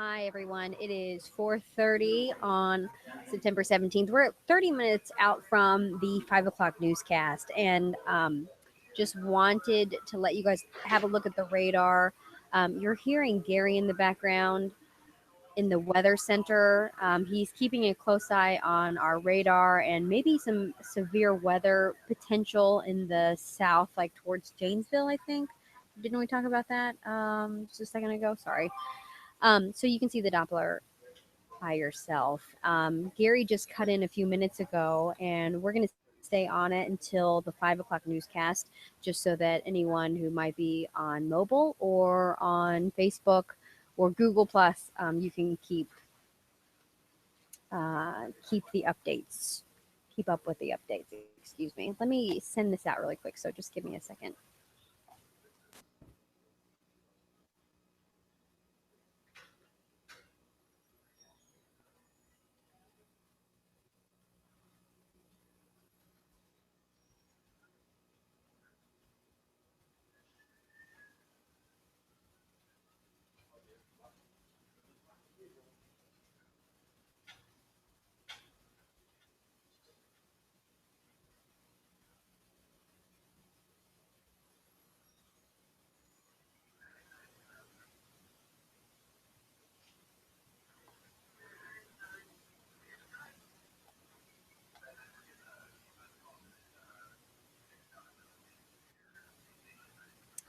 Hi, everyone. It is 4:30 on September 17th. We're 30 minutes out from the 5 o'clock newscast, and just wanted to let you guys have a look at the radar. You're hearing Gary in the background in the weather center. He's keeping a close eye on our radar and maybe some severe weather potential in the south, like towards Janesville, I think. Didn't we talk about that just a second ago? Sorry. So you can see the Doppler by yourself. Gary just cut in a few minutes ago, and we're going to stay on it until the 5 o'clock newscast, just so that anyone who might be on mobile or on Facebook or Google Plus, you can keep the updates, keep up with the updates. Excuse me. Let me send this out really quick. So just give me a second.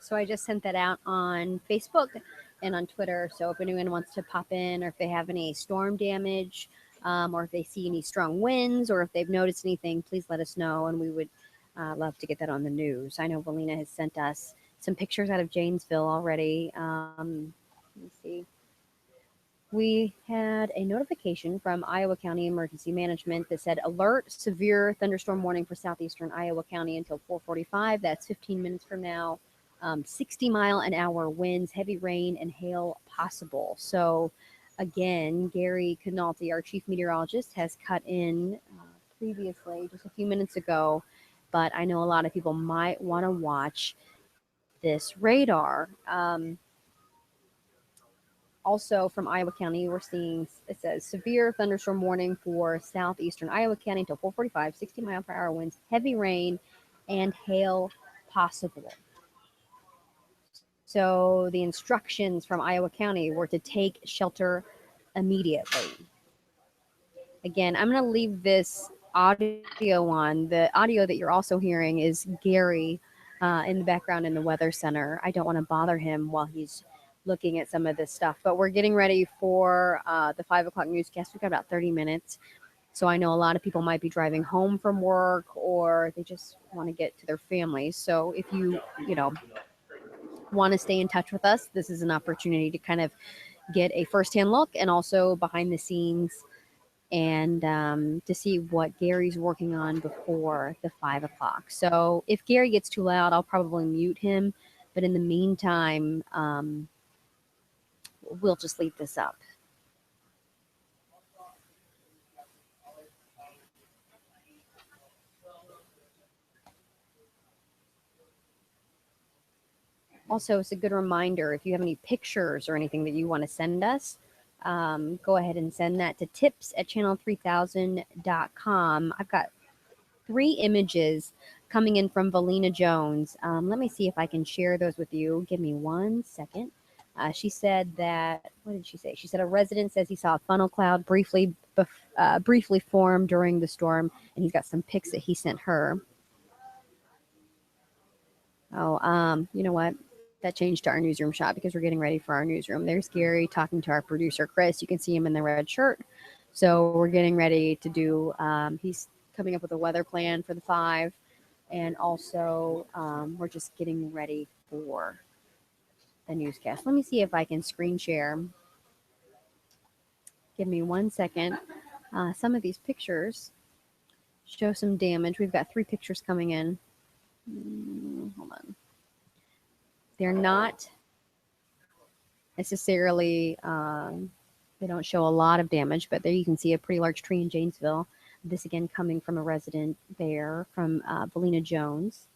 So I just sent that out on Facebook and on Twitter. So if anyone wants to pop in, or if they have any storm damage, or if they see any strong winds, or if they've noticed anything, please let us know, and we would love to get that on the news. I know Valina has sent us some pictures out of Janesville already. Let me see. We had a notification from Iowa County Emergency Management that said alert severe thunderstorm warning for southeastern Iowa County until 4:45. That's 15 minutes from now. 60-mile-an-hour winds, heavy rain, and hail possible. So, again, Gary Canalti, our chief meteorologist, has cut in previously, just a few minutes ago. But I know a lot of people might want to watch this radar. Also from Iowa County, we're seeing, it says severe thunderstorm warning for southeastern Iowa County until 4:45, 60-mile-per-hour winds, heavy rain, and hail possible. So the instructions from Iowa County were to take shelter immediately. Again, I'm going to leave this audio on. The audio that you're also hearing is Gary in the background in the weather center. I don't want to bother him while he's looking at some of this stuff, but we're getting ready for the 5 o'clock newscast. We've got about 30 minutes. So I know a lot of people might be driving home from work, or they just want to get to their families. So if you know, want to stay in touch with us, this is an opportunity to kind of get a firsthand look and also behind the scenes, and to see what Gary's working on before the 5 o'clock. So if Gary gets too loud, I'll probably mute him. But in the meantime, we'll just leave this up. Also, it's a good reminder, if you have any pictures or anything that you want to send us, go ahead and send that to tips@channel3000.com. I've got 3 images coming in from Valina Jones. Let me see if I can share those with you. Give me 1 second. She said that, what did she say? She said a resident says he saw a funnel cloud briefly form during the storm, and he's got some pics that he sent her. Oh, you know what? That changed to our newsroom shot because we're getting ready for our newsroom. There's Gary talking to our producer, Chris. You can see him in the red shirt. So we're getting ready to do, he's coming up with a weather plan for the 5. And also, we're just getting ready for the newscast. Let me see if I can screen share. Give me 1 second. Some of these pictures show some damage. We've got 3 pictures coming in. Hold on. They're not necessarily, they don't show a lot of damage, but there you can see a pretty large tree in Janesville. This again coming from a resident there, from Valina Jones.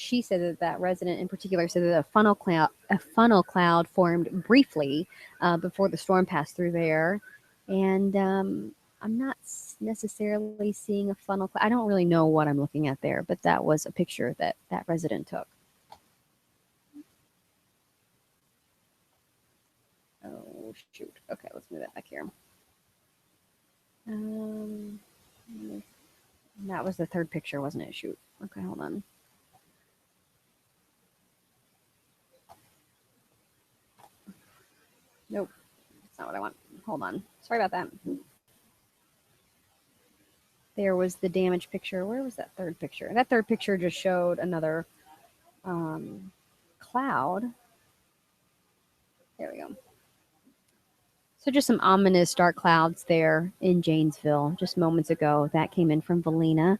she said that that resident in particular said that a funnel cloud formed briefly before the storm passed through there, and I'm not necessarily seeing a funnel cloud. I don't really know what I'm looking at there, but that was a picture that that resident took. Oh shoot! Okay, let's move that back here. Um, that was the third picture, wasn't it? Shoot. Okay, hold on. Nope, that's not what I want. Hold on. Sorry about that. There was the damage picture. Where was that third picture? That third picture just showed another cloud. There we go. So just some ominous dark clouds there in Janesville just moments ago. That came in from Valina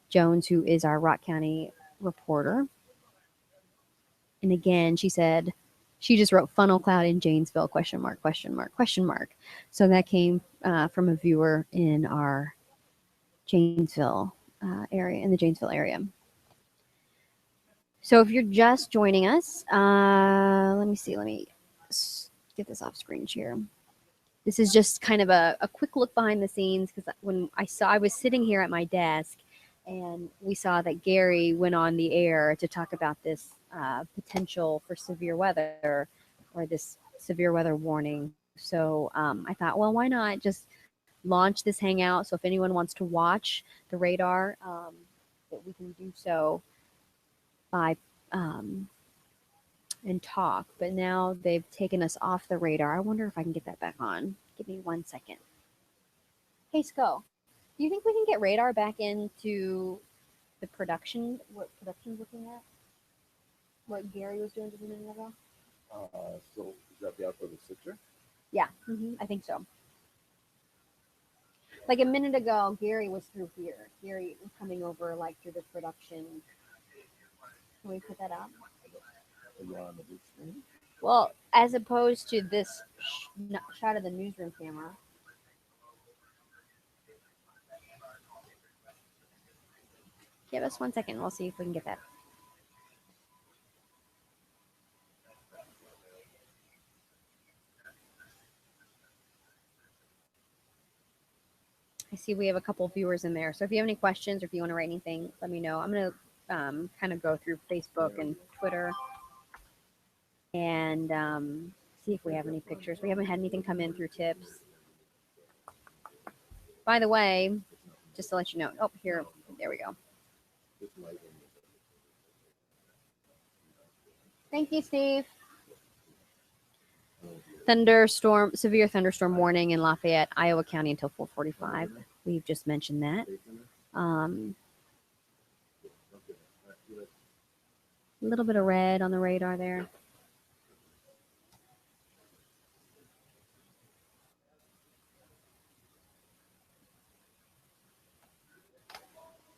Jones, who is our Rock County reporter. And again, she said she just wrote funnel cloud in Janesville, question mark, question mark, question mark. So that came from a viewer in our Janesville area, in the Janesville area. So if you're just joining us, let me see, let me get this off screen share. This is just kind of a quick look behind the scenes, because when I was sitting here at my desk and we saw that Gary went on the air to talk about this potential for severe weather, or this severe weather warning. So I thought, well, why not just launch this hangout? So if anyone wants to watch the radar, that we can do so by and talk. But now they've taken us off the radar. I wonder if I can get that back on. Give me 1 second. Hey, Sco, do you think we can get radar back into the production? What production's looking at? What Gary was doing just a minute ago? So is that the output of the Citrix? Yeah, I think so. Like a minute ago, Gary was through here. Gary was coming over like through the production. Can we put that up? Are you on the big screen? Well, as opposed to this shot of the newsroom camera. Give us 1 second. We'll see if we can get that. I see we have a couple viewers in there. So if you have any questions or if you want to write anything, let me know. I'm going to kind of go through Facebook and Twitter and see if we have any pictures. We haven't had anything come in through tips. By the way, just to let you know. Oh, here. There we go. Thank you, Steve. Severe thunderstorm warning in Lafayette, Iowa County until 4:45. We've just mentioned that. A little bit of red on the radar there.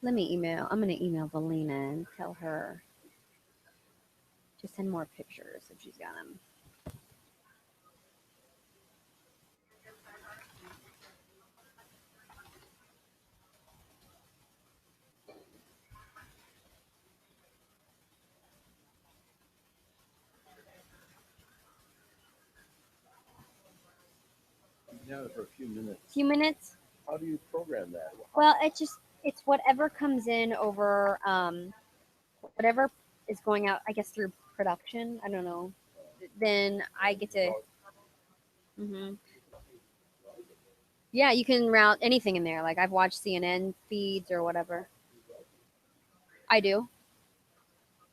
Let me email. I'm going to email Valina and tell her to send more pictures if she's got them. You have it for a few minutes. Few minutes? How do you program that? Well, it's whatever comes in over whatever is going out, I guess, through production. I don't know. Then I get to. Yeah, you can route anything in there. Like I've watched CNN feeds or whatever. I do.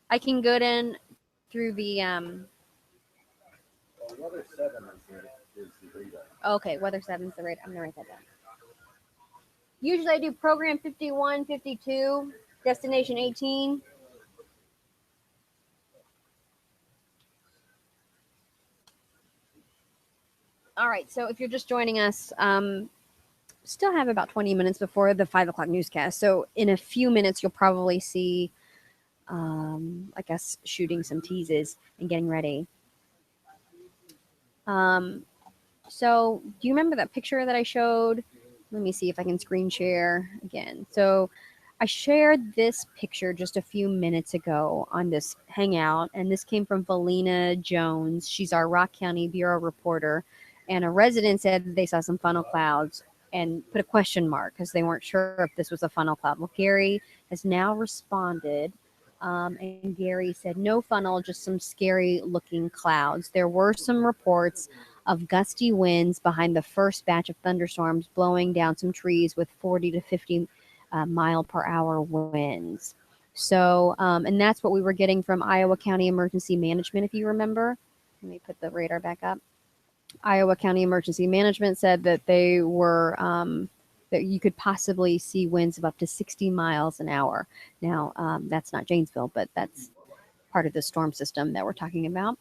I can go in through the Weather 7 is the radar. Okay, weather 7 is the radar. I'm gonna write that down. Usually I do program 51, 52, destination 18. All right, so if you're just joining us, still have about 20 minutes before the 5 o'clock newscast. So in a few minutes, you'll probably see, I guess, shooting some teases and getting ready. So do you remember that picture that I showed? Let me see if I can screen share again. So I shared this picture just a few minutes ago on this hangout, and this came from Valina Jones. She's our Rock County Bureau reporter, and a resident said that they saw some funnel clouds and put a question mark because they weren't sure if this was a funnel cloud. Well, Gary has now responded, and Gary said no funnel, just some scary looking clouds. There were some reports of gusty winds behind the first batch of thunderstorms blowing down some trees with 40 to 50 mile per hour winds. So, and that's what we were getting from Iowa County Emergency Management, if you remember. Let me put the radar back up. Iowa County Emergency Management said that they were that you could possibly see winds of up to 60 miles an hour. Now, that's not Janesville, but that's part of the storm system that we're talking about.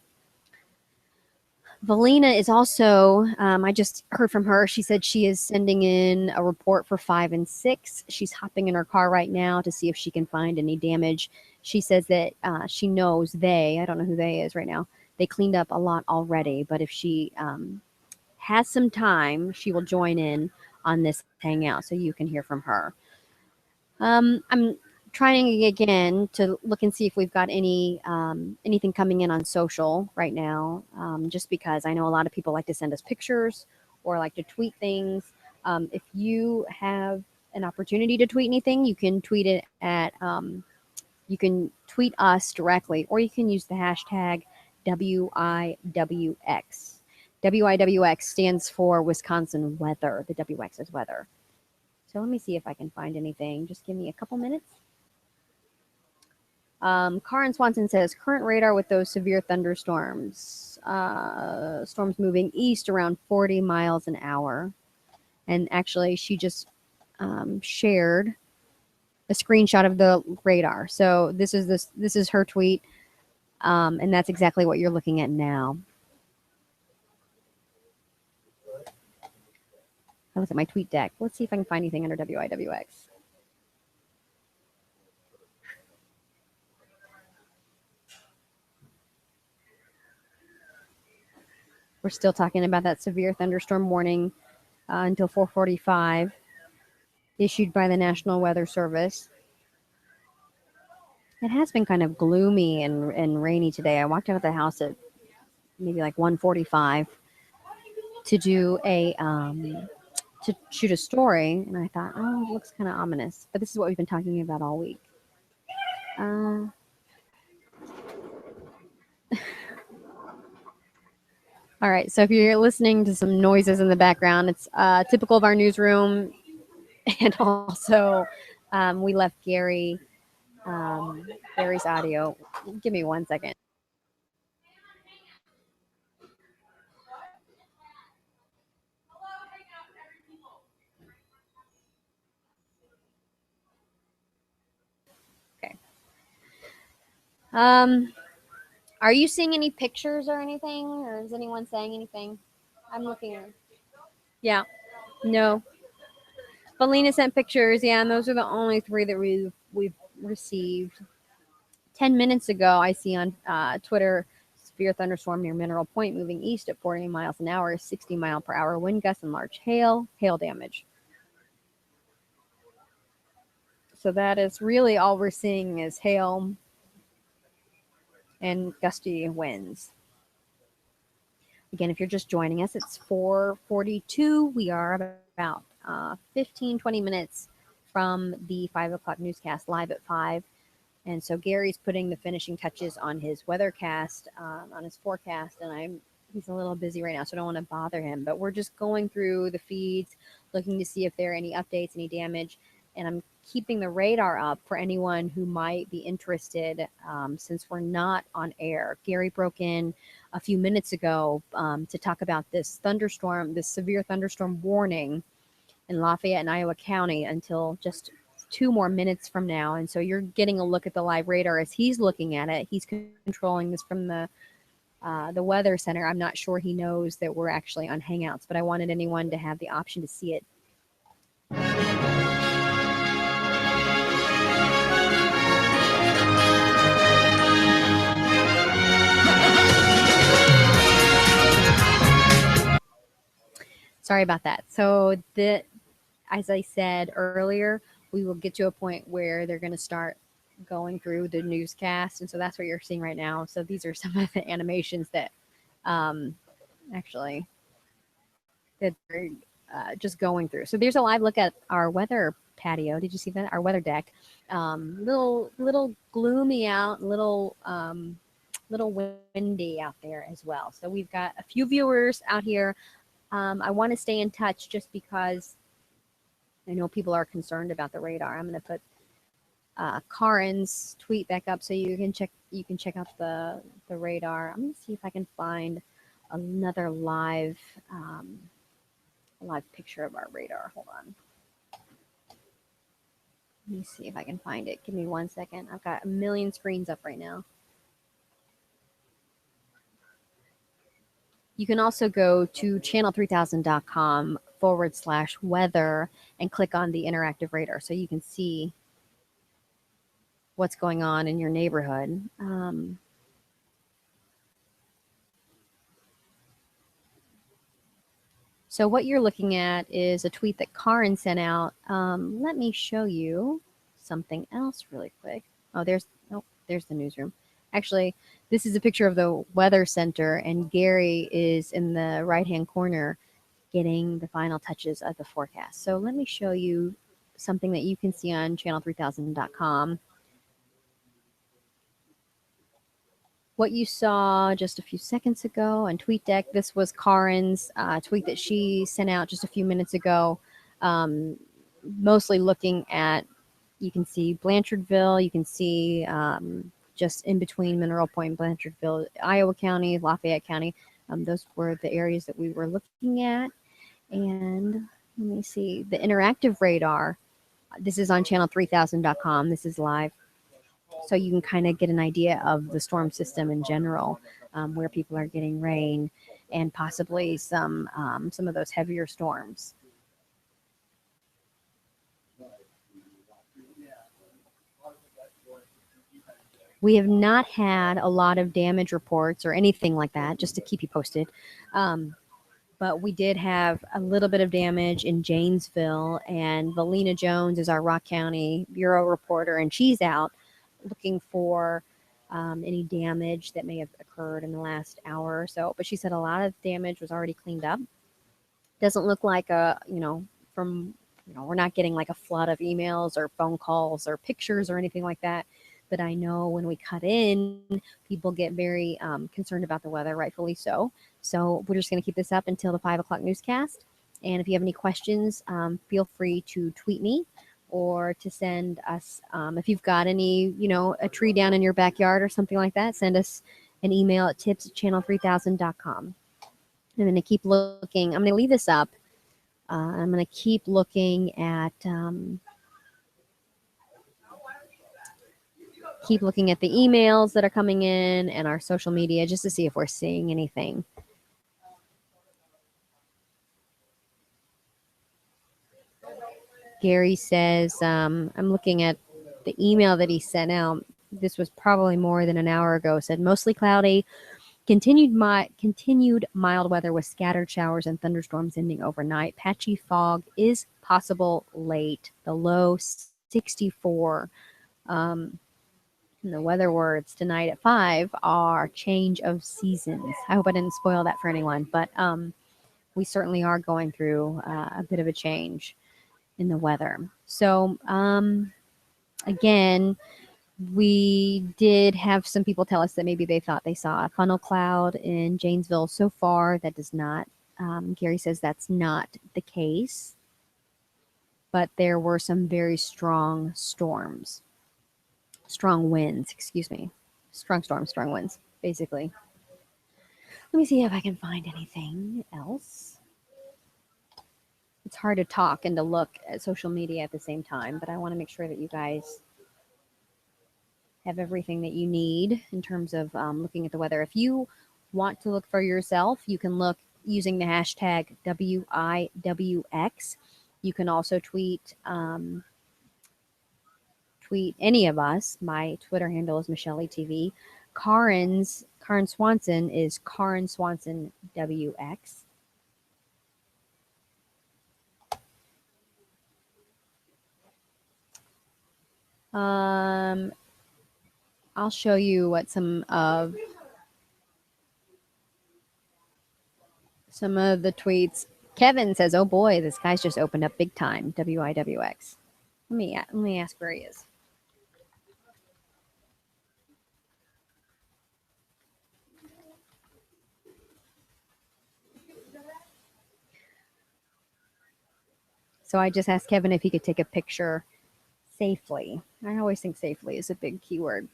Valina is also, I just heard from her. She said she is sending in a report for 5 and 6. She's hopping in her car right now to see if she can find any damage. She says that she knows I don't know who they is right now, they cleaned up a lot already, but if she has some time, she will join in on this hangout so you can hear from her. I'm trying again to look and see if we've got anything coming in on social right now, just because I know a lot of people like to send us pictures or like to tweet things. If you have an opportunity to tweet anything, you can tweet it at you can tweet us directly, or you can use the hashtag WIWX. WIWX stands for Wisconsin weather. The WX is weather. So let me see if I can find anything. Just give me a couple minutes. Karen Swanson says, current radar with those severe thunderstorms. Storms moving east around 40 miles an hour. And actually, she just shared a screenshot of the radar. So this is her tweet, and that's exactly what you're looking at now. I look at my tweet deck. Let's see if I can find anything under WIWX. We're still talking about that severe thunderstorm warning until 4:45, issued by the National Weather Service. It has been kind of gloomy and rainy today. I walked out of the house at maybe like 1:45 to do to shoot a story, and I thought, oh, it looks kind of ominous. But this is what we've been talking about all week. All right, so if you're listening to some noises in the background, it's typical of our newsroom, and also we left Gary's audio. Give me 1 second. Okay. Are you seeing any pictures or anything, or is anyone saying anything? I'm looking. Yeah. No. Valina sent pictures. Yeah, and those are the only 3 that we've received. 10 minutes ago, I see on Twitter, severe thunderstorm near Mineral Point moving east at 40 miles an hour, 60 mile per hour wind gusts and large hail damage. So that is really all we're seeing is hail and gusty winds. Again, if you're just joining us, it's 4:42. We are about 15, 20 minutes from the 5 o'clock newscast live at 5. And so Gary's putting the finishing touches on his weathercast, on his forecast, and he's a little busy right now, so I don't want to bother him. But we're just going through the feeds, looking to see if there are any updates, any damage, and I'm keeping the radar up for anyone who might be interested, since we're not on air. Gary broke in a few minutes ago to talk about this severe thunderstorm warning in Lafayette and Iowa County until just 2 more minutes from now. And so you're getting a look at the live radar as he's looking at it. He's controlling this from the weather center. I'm not sure he knows that we're actually on Hangouts, but I wanted anyone to have the option to see it. Sorry about that. So as I said earlier, we will get to a point where they're going to start going through the newscast. And so that's what you're seeing right now. So these are some of the animations that um, actually that they're just going through. So there's a live look at our weather patio. Did you see that? Our weather deck. Little gloomy out, little windy out there as well. So we've got a few viewers out here. I want to stay in touch just because I know people are concerned about the radar. I'm going to put Karin's tweet back up so you can check out the radar. I'm going to see if I can find another live picture of our radar. Hold on. Let me see if I can find it. Give me 1 second. I've got a million screens up right now. You can also go to channel3000.com/weather and click on the interactive radar so you can see what's going on in your neighborhood. So what you're looking at is a tweet that Karin sent out. Let me show you something else really quick. Oh, there's the newsroom. Actually, this is a picture of the weather center, and Gary is in the right-hand corner getting the final touches of the forecast. So let me show you something that you can see on channel3000.com. What you saw just a few seconds ago on TweetDeck, this was Karin's tweet that she sent out just a few minutes ago, mostly looking at, you can see Blanchardville, you can see just in between Mineral Point, Blanchardville, Iowa County, Lafayette County. Those were the areas that we were looking at. And let me see, the interactive radar, this is on channel3000.com. This is live. So you can kind of get an idea of the storm system in general, where people are getting rain and possibly some of those heavier storms. We have not had a lot of damage reports or anything like that, just to keep you posted. But we did have a little bit of damage in Janesville, and Valina Jones is our Rock County Bureau reporter, and she's out looking for any damage that may have occurred in the last hour or so. But she said a lot of damage was already cleaned up. Doesn't look like we're not getting like a flood of emails or phone calls or pictures or anything like that. But I know when we cut in, people get very concerned about the weather, rightfully so. So we're just going to keep this up until the 5 o'clock newscast. And if you have any questions, feel free to tweet me or to send us, if you've got any, a tree down in your backyard or something like that, send us an email at tips@channel3000.com. I'm going to keep looking. I'm going to leave this up. I'm going to keep looking at the emails that are coming in and our social media just to see if we're seeing anything. Gary says, I'm looking at the email that he sent out. This was probably more than an hour ago. Said mostly cloudy, continued mild weather with scattered showers and thunderstorms ending overnight. Patchy fog is possible late. The low 64. And the weather words tonight at 5 are change of seasons. I hope I didn't spoil that for anyone, but we certainly are going through a bit of a change in the weather. So again, we did have some people tell us that maybe they thought they saw a funnel cloud in Janesville. So far, that does not. Gary says that's not the case, but there were some very strong storms. Strong winds, excuse me. Strong storms, strong winds, basically. Let me see if I can find anything else. It's hard to talk and to look at social media at the same time, but I want to make sure that you guys have everything that you need in terms of looking at the weather. If you want to look for yourself, you can look using the hashtag WIWX. You can also tweet any of us. My Twitter handle is MichelleTV. Karin Swanson is Karin Swanson WX. I'll show you what some of the tweets. Kevin says, "Oh boy, this guy's just opened up big time." WIWX. Let me ask where he is. So I just asked Kevin if he could take a picture safely. I always think safely is a big keyword.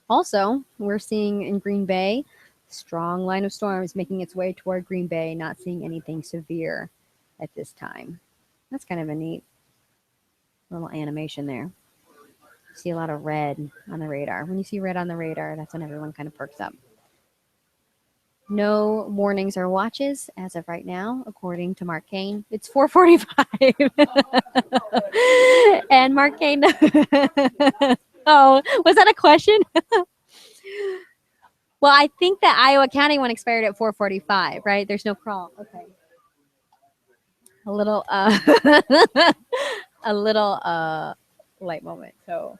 Also, we're seeing in Green Bay, strong line of storms making its way toward Green Bay, not seeing anything severe at this time. That's kind of a neat little animation there. See a lot of red on the radar. When you see red on the radar, that's when everyone kind of perks up. No warnings or watches as of right now, according to Mark Kane. It's 4:45, and Mark Kane. Oh, was that a question? Well, I think the Iowa County one expired at 4:45, right? There's no crawl. Okay. A little, a little light moment. So,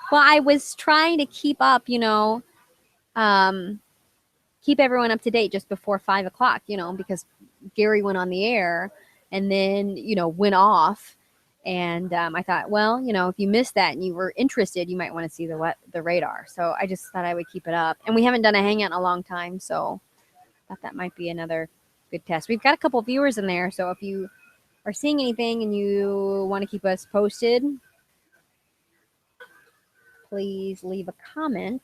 well, I was trying to keep up, keep everyone up to date just before 5 o'clock, because Gary went on the air and then, went off. And I thought, well, if you missed that and you were interested, you might want to see the radar. So I just thought I would keep it up. And we haven't done a hangout in a long time, so I thought that might be another good test. We've got a couple viewers in there, so if you are seeing anything and you want to keep us posted, please leave a comment.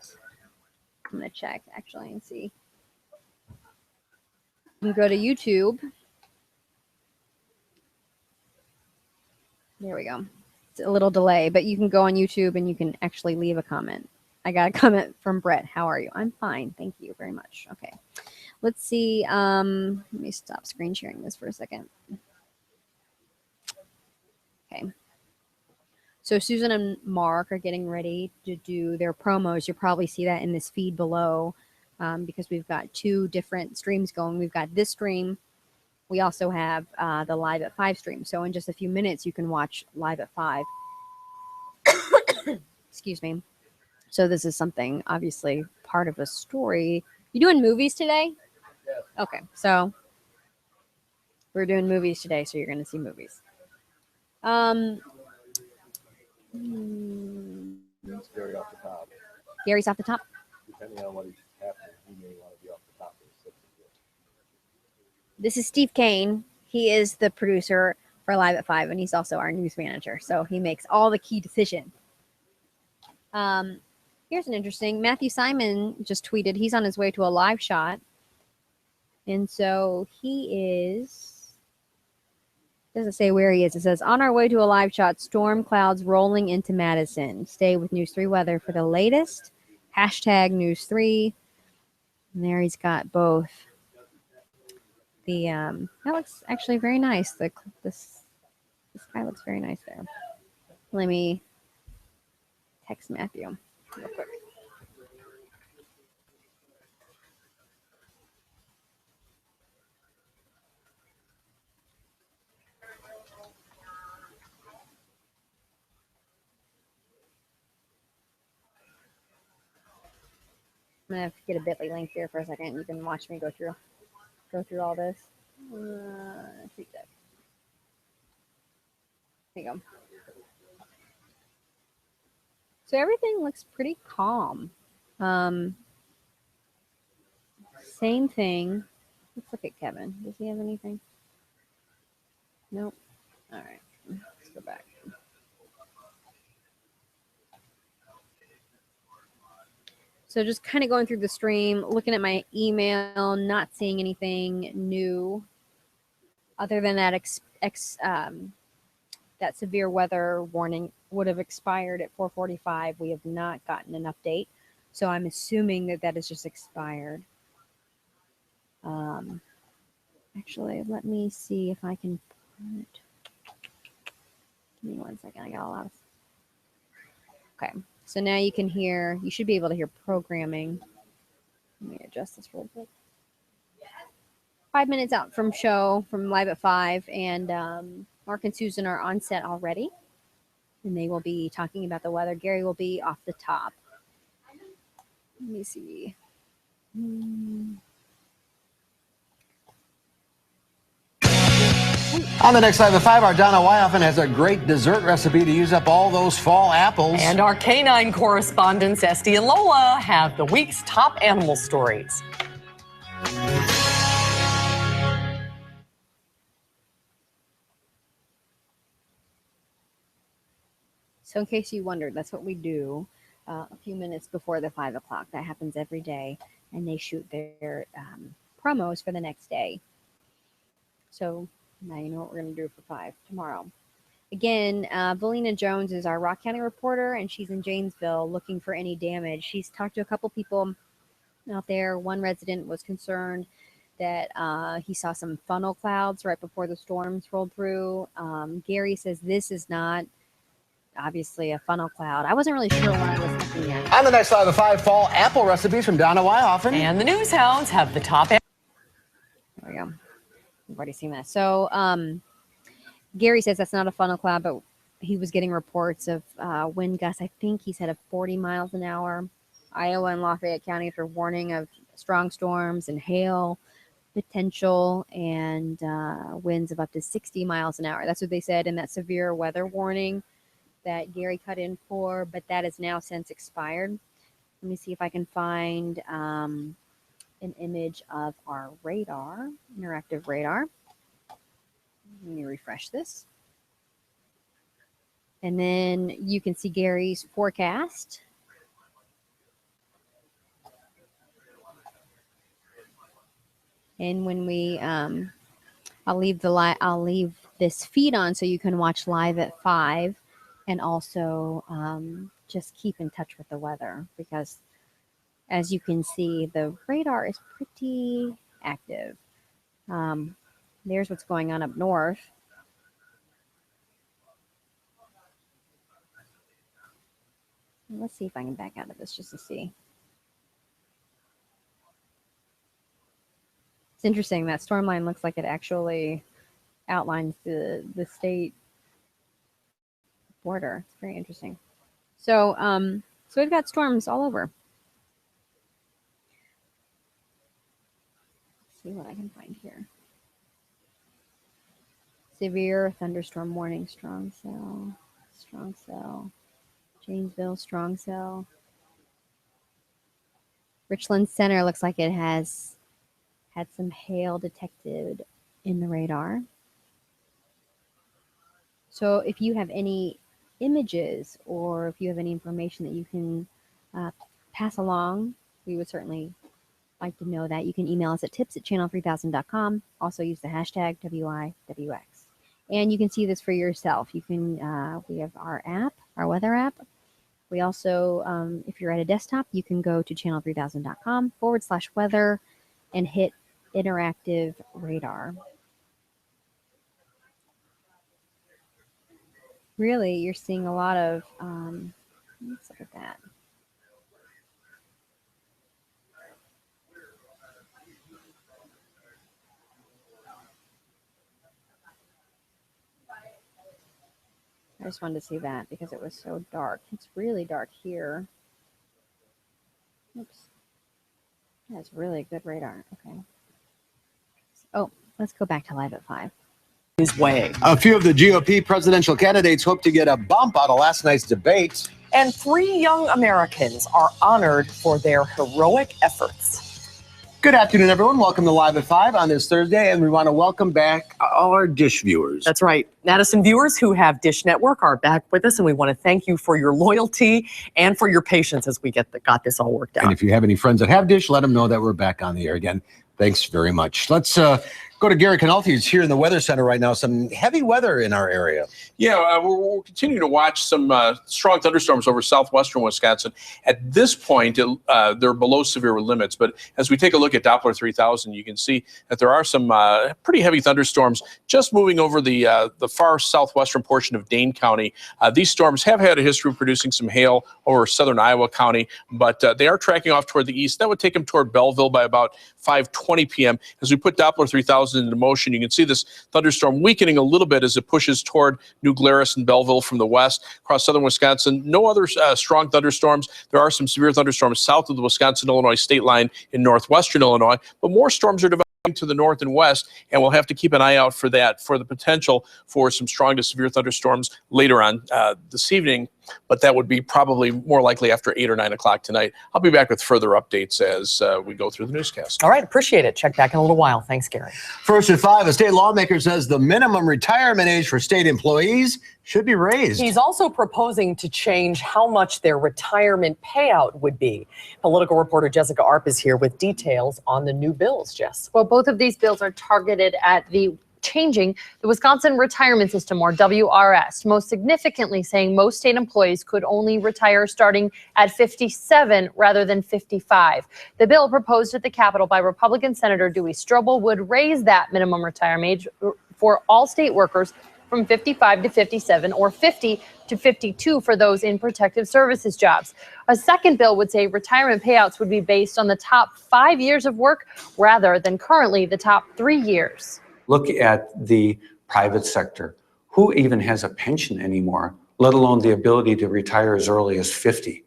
I'm going to check actually and see. You can go to YouTube. There we go. It's a little delay, but you can go on YouTube and you can actually leave a comment. I got a comment from Brett. How are you? I'm fine. Thank you very much. Okay. Let's see. Let me stop screen sharing this for a second. Okay. So Susan and Mark are getting ready to do their promos. You'll probably see that in this feed below because we've got two different streams going. We've got this stream. We also have the Live at 5 stream. So in just a few minutes, you can watch Live at 5. Excuse me. So this is something, obviously, part of a story. You doing movies today? Yes. Okay. So we're doing movies today, so you're going to see movies. It's Gary off the top. Gary's off the top. Depending on what he's happening, he may want to be off the top. This is Steve Kane. He is the producer for Live at 5, and he's also our news manager. So he makes all the key decisions. Here's an interesting. Matthew Simon just tweeted he's on his way to a live shot. And so he is, doesn't say where he is. It says, on our way to a live shot, storm clouds rolling into Madison. Stay with News 3 weather for the latest. Hashtag News 3. And there he's got both. That looks actually very nice. This guy looks very nice there. Let me text Matthew real quick. I'm gonna have to get a bit.ly link here for a second. You can watch me go through all this. Tweet that. There you go. So everything looks pretty calm. Same thing. Let's look at Kevin. Does he have anything? Nope. All right. Let's go back. So just kind of going through the stream, looking at my email, not seeing anything new other than that that severe weather warning would have expired at 4:45. We have not gotten an update. So I'm assuming that is just expired. Actually, let me see if I can put. Give me 1 second. I got a lot of. Okay. So now you can hear, you should be able to hear programming. Let me adjust this real quick. 5 minutes out from show, from Live at 5. And Mark and Susan are on set already, and they will be talking about the weather. Gary will be off the top. Let me see. On the next Live at 5, our Donna Wyoffen has a great dessert recipe to use up all those fall apples. And our canine correspondents, Esty and Lola, have the week's top animal stories. So in case you wondered, that's what we do a few minutes before the 5 o'clock. That happens every day, and they shoot their promos for the next day. So now you know what we're going to do for 5 tomorrow. Again, Valina Jones is our Rock County reporter, and she's in Janesville looking for any damage. She's talked to a couple people out there. One resident was concerned that he saw some funnel clouds right before the storms rolled through. Gary says this is not obviously a funnel cloud. I wasn't really sure what I was looking at. On the next Live at 5, fall apple recipes from Donna Wyoffen. And the News Hounds have the top. There we go. We've already seen that. So Gary says that's not a funnel cloud, but he was getting reports of wind gusts. I think he said of 40 miles an hour. Iowa and Lafayette counties are warning of strong storms and hail potential and winds of up to 60 miles an hour. That's what they said in that severe weather warning that Gary cut in for, but that has now since expired. Let me see if I can find an image of our radar, interactive radar. Let me refresh this. And then you can see Gary's forecast. And when we, I'll leave this feed on so you can watch live at 5, and also just keep in touch with the weather, because as you can see, the radar is pretty active. There's what's going on up north. Let's see if I can back out of this just to see. It's interesting, that storm line looks like it actually outlines the state border. It's very interesting. So so we've got storms all over. Let's see what I can find here. Severe thunderstorm warning, strong cell. Janesville, strong cell. Richland Center looks like it has had some hail detected in the radar. So if you have any images or if you have any information that you can pass along, we would certainly like to know that. You can email us at tips@channel3000.com. Also use the hashtag WIWX. And you can see this for yourself. You can, we have our app, our weather app. We also, if you're at a desktop, you can go to channel3000.com/weather and hit interactive radar. Really, you're seeing a lot of, let's look at that. I just wanted to see that because it was so dark. It's really dark here. Oops. That's really good radar. Okay. Oh, let's go back to live at 5. His way. A few of the GOP presidential candidates hope to get a bump out of last night's debate. And 3 young Americans are honored for their heroic efforts. Good afternoon, everyone. Welcome to Live at 5 on this Thursday, and we want to welcome back all our Dish viewers. That's right. Madison viewers who have Dish Network are back with us, and we want to thank you for your loyalty and for your patience as we got this all worked out. And if you have any friends that have Dish, let them know that we're back on the air again. Thanks very much. Let's go to Gary Canalti, who's here in the Weather Center right now. Some heavy weather in our area. Yeah, we're continuing to watch some strong thunderstorms over southwestern Wisconsin. At this point, they're below severe limits. But as we take a look at Doppler 3000, you can see that there are some pretty heavy thunderstorms just moving over the far southwestern portion of Dane County. These storms have had a history of producing some hail over southern Iowa County, but they are tracking off toward the east. That would take them toward Belleville by about 5:20 p.m. As we put Doppler 3000 causes it into motion. You can see this thunderstorm weakening a little bit as it pushes toward New Glarus and Belleville from the west across southern Wisconsin. No other strong thunderstorms. There are some severe thunderstorms south of the Wisconsin-Illinois state line in northwestern Illinois, but more storms are developing to the north and west, and we'll have to keep an eye out for that, for the potential for some strong to severe thunderstorms later on this evening, but that would be probably more likely after 8 or 9 o'clock tonight. I'll be back with further updates as we go through the newscast. All right, appreciate it. Check back in a little while. Thanks, Gary. First at 5, a state lawmaker says the minimum retirement age for state employees should be raised. He's also proposing to change how much their retirement payout would be. Political reporter Jessica Arp is here with details on the new bills, Jess. Well, both of these bills are targeted at changing the Wisconsin retirement system, or WRS, most significantly saying most state employees could only retire starting at 57 rather than 55. The bill proposed at the Capitol by Republican Senator Dewey Strobel would raise that minimum retirement age for all state workers from 55 to 57 or 50 to 52 for those in protective services jobs. A second bill would say retirement payouts would be based on the top 5 years of work rather than currently the top 3 years. Look at the private sector. Who even has a pension anymore, let alone the ability to retire as early as 50?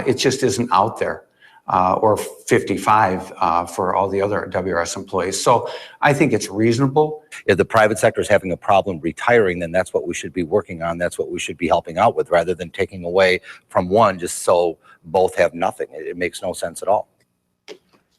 It just isn't out there, or 55 for all the other WRS employees. So I think it's reasonable. If the private sector is having a problem retiring, then that's what we should be working on. That's what we should be helping out with, rather than taking away from one just so both have nothing. It makes no sense at all.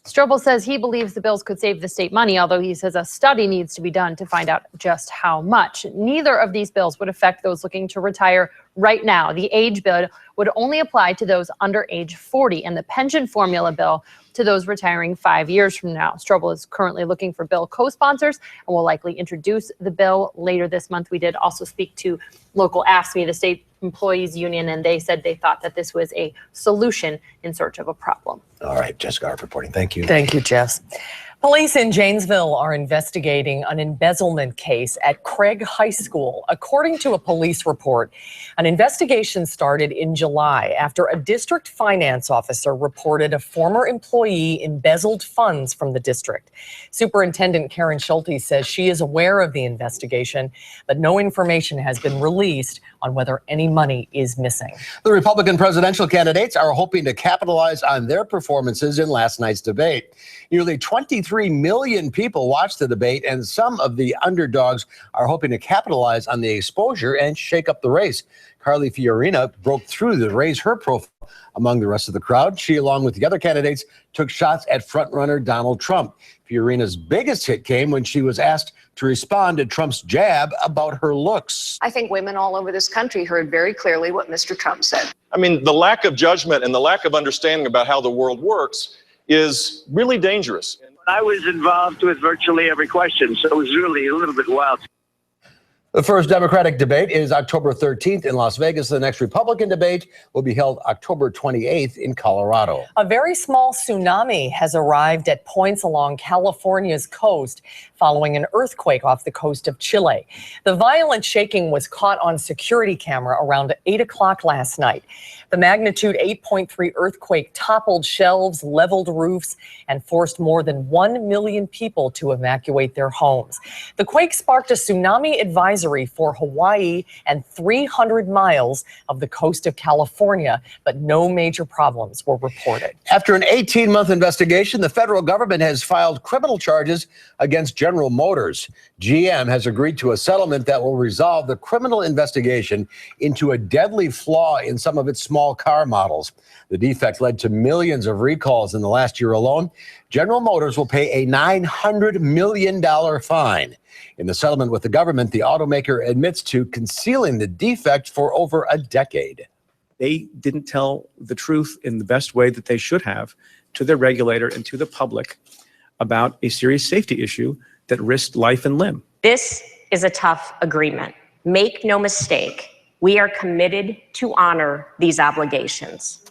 Strobel says he believes the bills could save the state money, although he says a study needs to be done to find out just how much. Neither of these bills would affect those looking to retire right now. The age bill would only apply to those under age 40, and the pension formula bill to those retiring 5 years from now. Strobel is currently looking for bill co-sponsors and will likely introduce the bill later this month. We did also speak to local AFSCME, the state employees union, and they said they thought that this was a solution in search of a problem. All right, Jessica Arp reporting. Thank you. Thank you, Jess. Police in Janesville are investigating an embezzlement case at Craig High School. According to a police report, an investigation started in July after a district finance officer reported a former employee embezzled funds from the district. Superintendent Karen Schulte says she is aware of the investigation, but no information has been released on whether any money is missing. The Republican presidential candidates are hoping to capitalize on their performances in last night's debate. Nearly 23 million people watched the debate, and some of the underdogs are hoping to capitalize on the exposure and shake up the race. Carly Fiorina broke through to raise her profile among the rest of the crowd. She, along with the other candidates, took shots at frontrunner Donald Trump. Fiorina's biggest hit came when she was asked to respond to Trump's jab about her looks. I think women all over this country heard very clearly what Mr. Trump said. I mean, the lack of judgment and the lack of understanding about how the world works is really dangerous. I was involved with virtually every question, so it was really a little bit wild. The first Democratic debate is October 13th in Las Vegas. The next Republican debate will be held October 28th in Colorado. A very small tsunami has arrived at points along California's coast following an earthquake off the coast of Chile. The violent shaking was caught on security camera around 8 o'clock last night. The magnitude 8.3 earthquake toppled shelves, leveled roofs, and forced more than 1 million people to evacuate their homes. The quake sparked a tsunami advisory for Hawaii and 300 miles of the coast of California, but no major problems were reported. After an 18-month investigation, the federal government has filed criminal charges against General Motors. GM has agreed to a settlement that will resolve the criminal investigation into a deadly flaw in some of its small car models. The defect led to millions of recalls in the last year alone. General Motors will pay a $900 million fine. In the settlement with the government, the automaker admits to concealing the defect for over a decade. They didn't tell the truth in the best way that they should have to their regulator and to the public about a serious safety issue that risked life and limb. This is a tough agreement. Make no mistake, we are committed to honor these obligations.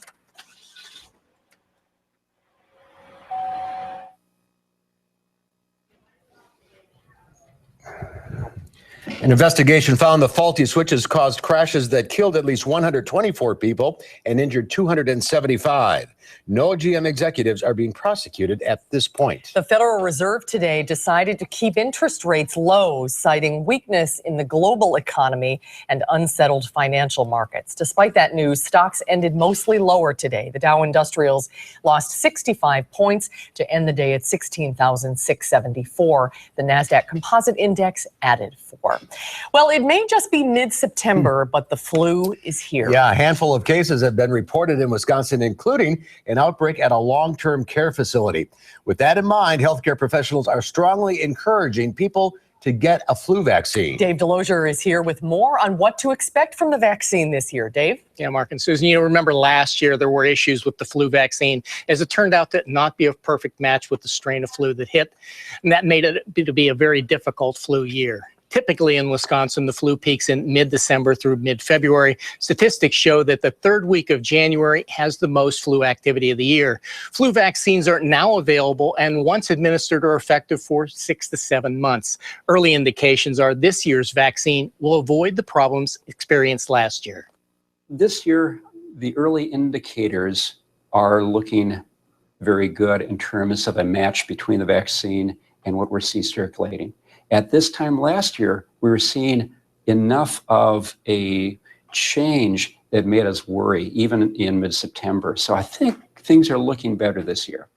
An investigation found the faulty switches caused crashes that killed at least 124 people and injured 275. No GM executives are being prosecuted at this point. The Federal Reserve today decided to keep interest rates low, citing weakness in the global economy and unsettled financial markets. Despite that news, stocks ended mostly lower today. The Dow Industrials lost 65 points to end the day at 16,674. The NASDAQ Composite Index added 4. Well, it may just be mid-September, but the flu is here. Yeah, a handful of cases have been reported in Wisconsin, including an outbreak at a long-term care facility. With that in mind, healthcare professionals are strongly encouraging people to get a flu vaccine. Dave Delosier is here with more on what to expect from the vaccine this year. Dave? Yeah, Mark and Susan, remember last year there were issues with the flu vaccine, as it turned out to not be a perfect match with the strain of flu that hit, and that made it to be a very difficult flu year. Typically in Wisconsin, the flu peaks in mid-December through mid-February. Statistics show that the third week of January has the most flu activity of the year. Flu vaccines are now available and once administered are effective for 6 to 7 months. Early indications are this year's vaccine will avoid the problems experienced last year. This year, the early indicators are looking very good in terms of a match between the vaccine and what we're seeing circulating. At this time last year, we were seeing enough of a change that made us worry, even in mid-September. So I think things are looking better this year.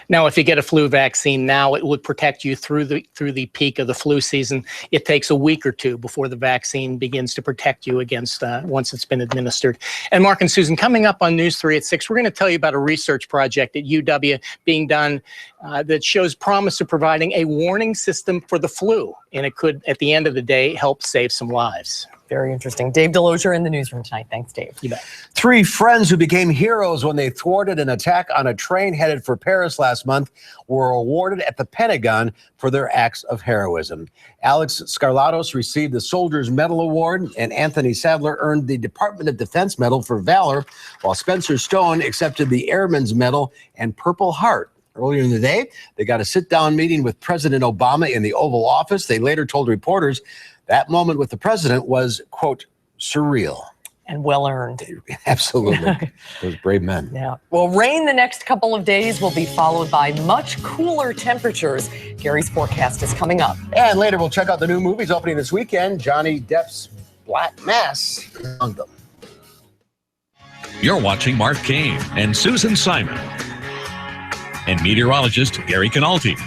Now, if you get a flu vaccine now, it would protect you through the peak of the flu season. It takes a week or two before the vaccine begins to protect you against once it's been administered. And Mark and Susan, coming up on News 3 at 6, we're going to tell you about a research project at UW being done that shows promise of providing a warning system for the flu. And it could, at the end of the day, help save some lives. Very interesting. Dave Delosier in the newsroom tonight. Thanks, Dave. You bet. 3 friends who became heroes when they thwarted an attack on a train headed for Paris last month were awarded at the Pentagon for their acts of heroism. Alex Scarlatos received the Soldier's Medal Award, and Anthony Sadler earned the Department of Defense Medal for Valor, while Spencer Stone accepted the Airman's Medal and Purple Heart. Earlier in the day, they got a sit-down meeting with President Obama in the Oval Office. They later told reporters that moment with the president was, quote, surreal. And well earned. Absolutely. Those brave men. Yeah. Well, rain the next couple of days will be followed by much cooler temperatures. Gary's forecast is coming up. And later, we'll check out the new movies opening this weekend. Johnny Depp's Black Mass is among them. You're watching Mark Kane and Susan Simon and meteorologist Gary Canalti.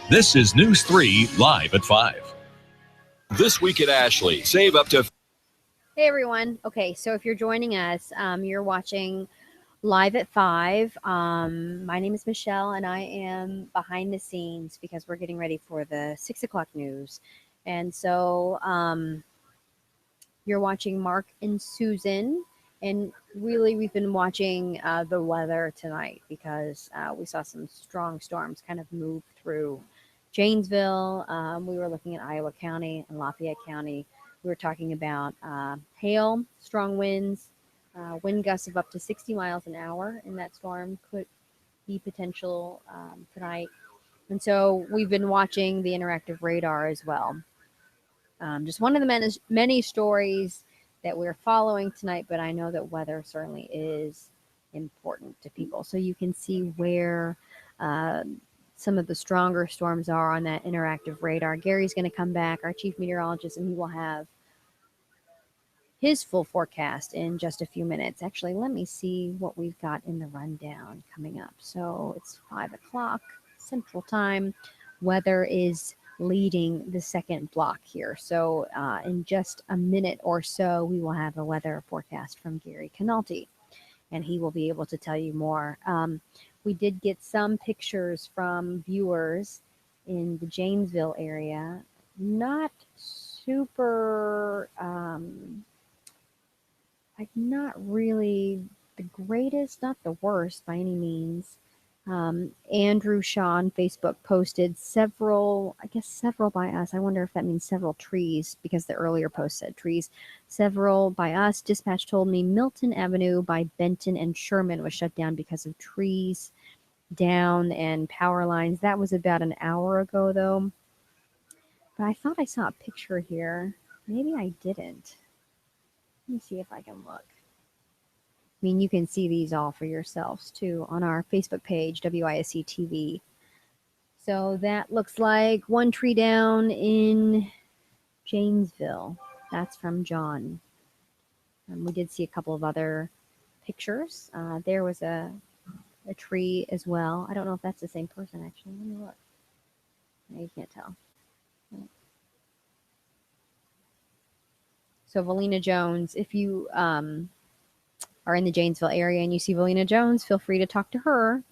This is News 3 live at 5. This week at Ashley, save up to... Hey everyone. Okay, so if you're joining us, you're watching live at 5. My name is Michelle, and I am behind the scenes because we're getting ready for the 6 o'clock news. And so you're watching Mark and Susan, and really we've been watching the weather tonight because we saw some strong storms kind of move through Janesville. We were looking at Iowa County and Lafayette County. We were talking about hail, strong winds, wind gusts of up to 60 miles an hour in that storm could be potential tonight. And so we've been watching the interactive radar as well. Just one of the many stories that we're following tonight, but I know that weather certainly is important to people. So you can see where some of the stronger storms are on that interactive radar. Gary's going to come back, our chief meteorologist, and he will have his full forecast in just a few minutes. Actually, let me see what we've got in the rundown coming up. So it's 5 o'clock Central Time. Weather is leading the second block here. So in just a minute or so, we will have a weather forecast from Gary Canalti, and he will be able to tell you more. We did get some pictures from viewers in the Janesville area. Not super, not really the greatest, not the worst by any means. Andrew Shaw on Facebook posted several by us. I wonder if that means several trees because the earlier post said trees. Several by us. Dispatch told me Milton Avenue by Benton and Sherman was shut down because of trees down and power lines. That was about an hour ago though. But I thought I saw a picture here. Maybe I didn't. Let me see if I can look. mean, you can see these all for yourselves too on our Facebook page, WISC TV. So that looks like one tree down in Janesville. That's from John. We did see a couple of other pictures. There was a tree as well. I don't know if that's the same person, actually. Let me look. No, you can't tell. So Valina Jones, if you are in the Janesville area and you see Valina Jones, feel free to talk to her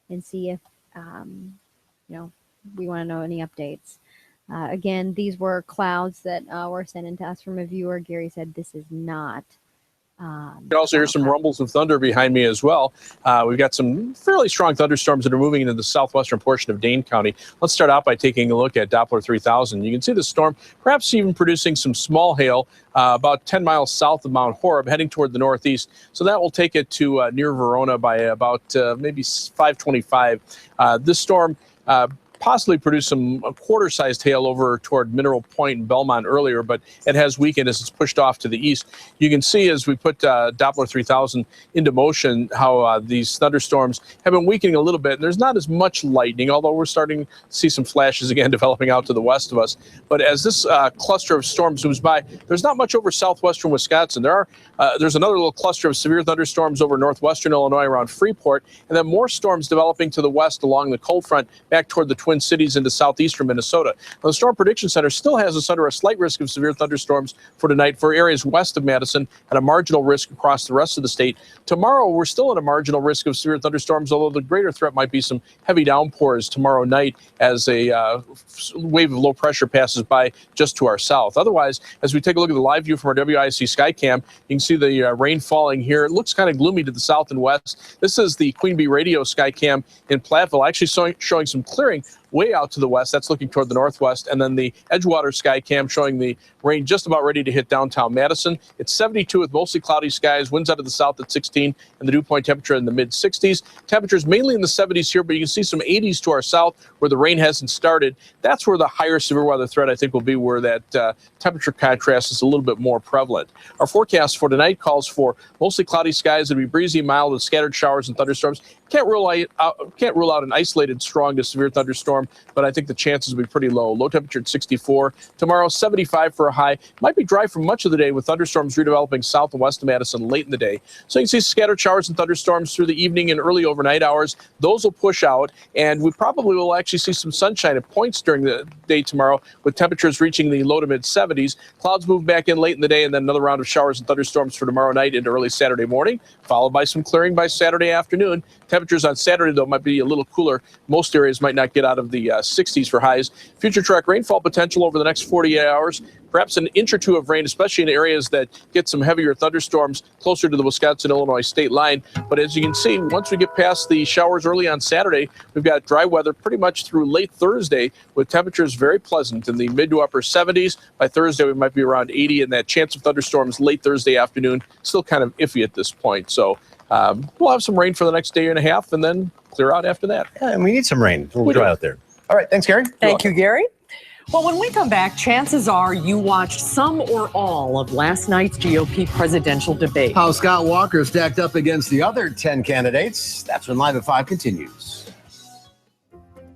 and see if, we want to know any updates. Again, these were clouds that were sent in to us from a viewer. Gary said this is not. You can also hear some rumbles of thunder behind me as well. We've got some fairly strong thunderstorms that are moving into the southwestern portion of Dane County. Let's start out by taking a look at Doppler 3000. You can see the storm perhaps even producing some small hail about 10 miles south of Mount Horeb, heading toward the northeast. So that will take it to near Verona by about maybe 5:25. This storm possibly produced some quarter-sized hail over toward Mineral Point and Belmont earlier, but it has weakened as it's pushed off to the east. You can see as we put Doppler 3000 into motion how these thunderstorms have been weakening a little bit. And there's not as much lightning, although we're starting to see some flashes again developing out to the west of us. But as this cluster of storms moves by, there's not much over southwestern Wisconsin. There's another little cluster of severe thunderstorms over northwestern Illinois around Freeport, and then more storms developing to the west along the cold front back toward the Twin Cities into southeastern Minnesota. Now, the Storm Prediction Center still has us under a slight risk of severe thunderstorms for tonight for areas west of Madison and a marginal risk across the rest of the state. Tomorrow, we're still at a marginal risk of severe thunderstorms, although the greater threat might be some heavy downpours tomorrow night as a wave of low pressure passes by just to our south. Otherwise, as we take a look at the live view from our WIC Skycam, you can see the rain falling here. It looks kind of gloomy to the south and west. This is the Queen Bee Radio Skycam in Platteville, actually showing some clearing way out to the west. That's looking toward the northwest. And then the Edgewater Skycam showing the rain just about ready to hit downtown Madison. It's 72 with mostly cloudy skies, winds out of the south at 16, and the dew point temperature in the mid 60s. Temperatures mainly in the 70s here, but you can see some 80s to our south where the rain hasn't started. That's where the higher severe weather threat, I think, will be, where that temperature contrast is a little bit more prevalent. Our forecast for tonight calls for mostly cloudy skies. It'll be breezy, mild with scattered showers and thunderstorms. Can't rule out an isolated strong to severe thunderstorm, but I think the chances will be pretty low. Low temperature at 64. Tomorrow, 75 for a high. Might be dry for much of the day with thunderstorms redeveloping south and west of Madison late in the day. So you can see scattered showers and thunderstorms through the evening and early overnight hours. Those will push out, and we probably will actually see some sunshine at points during the day tomorrow with temperatures reaching the low to mid 70s. Clouds move back in late in the day, and then another round of showers and thunderstorms for tomorrow night into early Saturday morning, followed by some clearing by Saturday afternoon. Temperatures on Saturday, though, might be a little cooler. Most areas might not get out of the 60s for highs. Future track rainfall potential over the next 48 hours. Perhaps an inch or two of rain, especially in areas that get some heavier thunderstorms closer to the Wisconsin-Illinois state line. But as you can see, once we get past the showers early on Saturday, we've got dry weather pretty much through late Thursday with temperatures very pleasant in the mid to upper 70s. By Thursday, we might be around 80, and that chance of thunderstorms late Thursday afternoon still kind of iffy at this point. So we'll have some rain for the next day and a half and then clear out after that. Yeah, and we need some rain. We'll dry out there. All right. Thanks, Gary. Thank you, Gary. Well, when we come back, chances are you watched some or all of last night's GOP presidential debate. How Scott Walker stacked up against the other 10 candidates. That's when Live at 5 continues.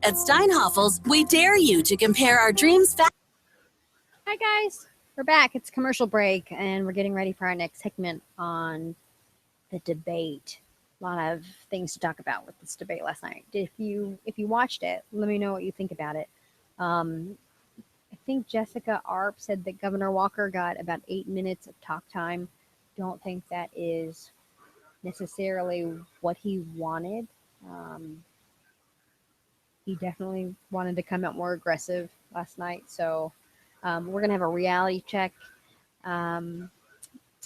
At Steinhoffel's, we dare you to compare our dreams. Hi, guys. We're back. It's commercial break, and we're getting ready for our next segment on the debate. A lot of things to talk about with this debate last night. If you watched it, let me know what you think about it. I think Jessica Arp said that Governor Walker got about 8 minutes of talk time. Don't think that is necessarily what he wanted. He definitely wanted to come out more aggressive last night. So we're going to have a reality check to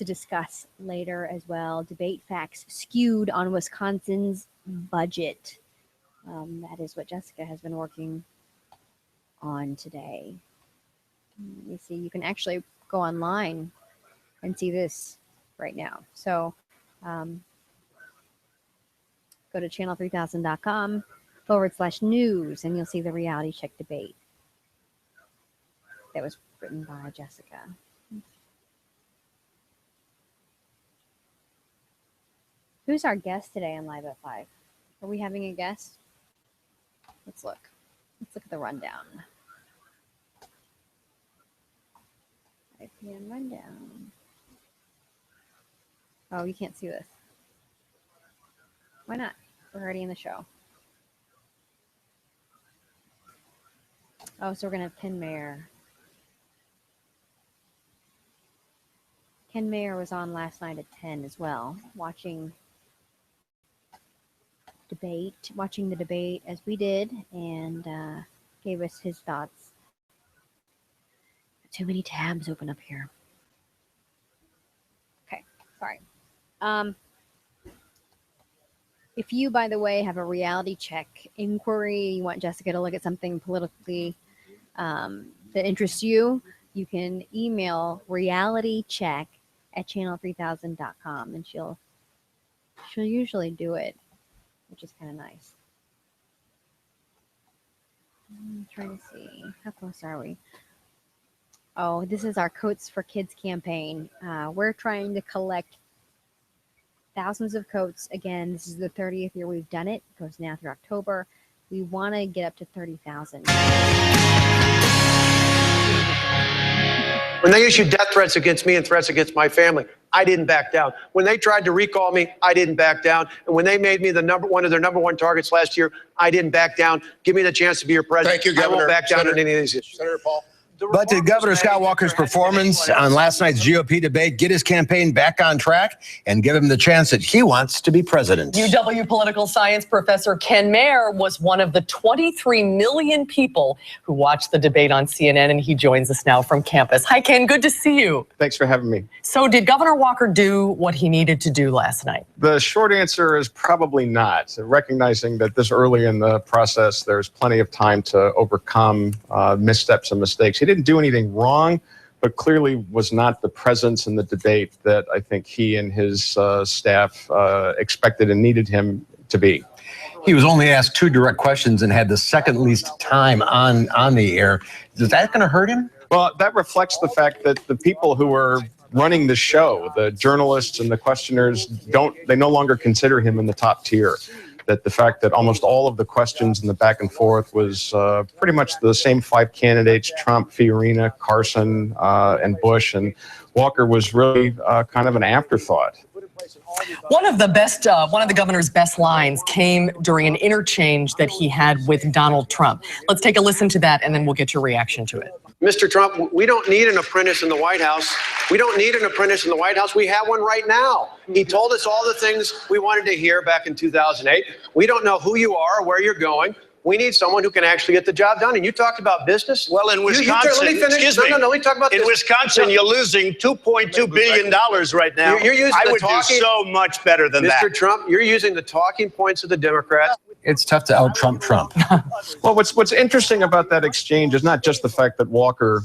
discuss later as well. Debate facts skewed on Wisconsin's budget. That is what Jessica has been working on today. Let me see. You can actually go online and see this right now. So go to channel3000.com/news and you'll see the reality check debate that was written by Jessica. 'Cause Who's our guest today on Live at 5? Are we having a guest? Let's look. Let's look at the rundown. 5 p.m. rundown. Oh, you can't see this. Why not? We're already in the show. Oh, so we're going to have Ken Mayer. Ken Mayer was on last night at 10 as well, watching the debate as we did, and gave us his thoughts. Too many tabs open up here. Okay, sorry. If you, by the way, have a reality check inquiry, you want Jessica to look at something politically that interests you, you can email realitycheck@channel3000.com, and she'll usually do it, which is kind of nice. I'm trying to see, how close are we? Oh, this is our Coats for Kids campaign. We're trying to collect thousands of coats. Again, this is the 30th year we've done it. It goes now through October. We want to get up to 30,000. When they issued death threats against me and threats against my family, I didn't back down. When they tried to recall me, I didn't back down. And when they made me one of their number one targets last year, I didn't back down. Give me the chance to be your president. Thank you, Governor. I won't back down Senator, on any of these issues. Senator Paul. But did Governor Scott Walker's performance on last night's GOP debate get his campaign back on track and give him the chance that he wants to be president? UW political science professor Ken Mayer was one of the 23 million people who watched the debate on CNN, and he joins us now from campus. Hi, Ken. Good to see you. Thanks for having me. So did Governor Walker do what he needed to do last night? The short answer is probably not. Recognizing that this early in the process, there's plenty of time to overcome missteps and mistakes. He didn't do anything wrong, but clearly was not the presence in the debate that I think he and his staff expected and needed him to be. He was only asked 2 direct questions and had the second least time on the air. Is that going to hurt him? Well, that reflects the fact that the people who are running the show, the journalists and the questioners, they no longer consider him in the top tier. That the fact that almost all of the questions in the back and forth was pretty much the same 5 candidates: Trump, Fiorina, Carson, and Bush, and Walker was really kind of an afterthought. One of the governor's best lines came during an interchange that he had with Donald Trump. Let's take a listen to that, and then we'll get your reaction to it. Mr. Trump, we don't need an apprentice in the White House. We don't need an apprentice in the White House. We have one right now. He told us all the things we wanted to hear back in 2008. We don't know who you are or where you're going. We need someone who can actually get the job done. And you talked about business. Well, in Wisconsin, let me finish. excuse me. No, we talk about in this. Wisconsin, you're losing $2.2 billion right now. You're using I would do so much better than that. Mr. Trump, you're using the talking points of the Democrats. It's tough to out-Trump Trump. Well, what's interesting about that exchange is not just the fact that Walker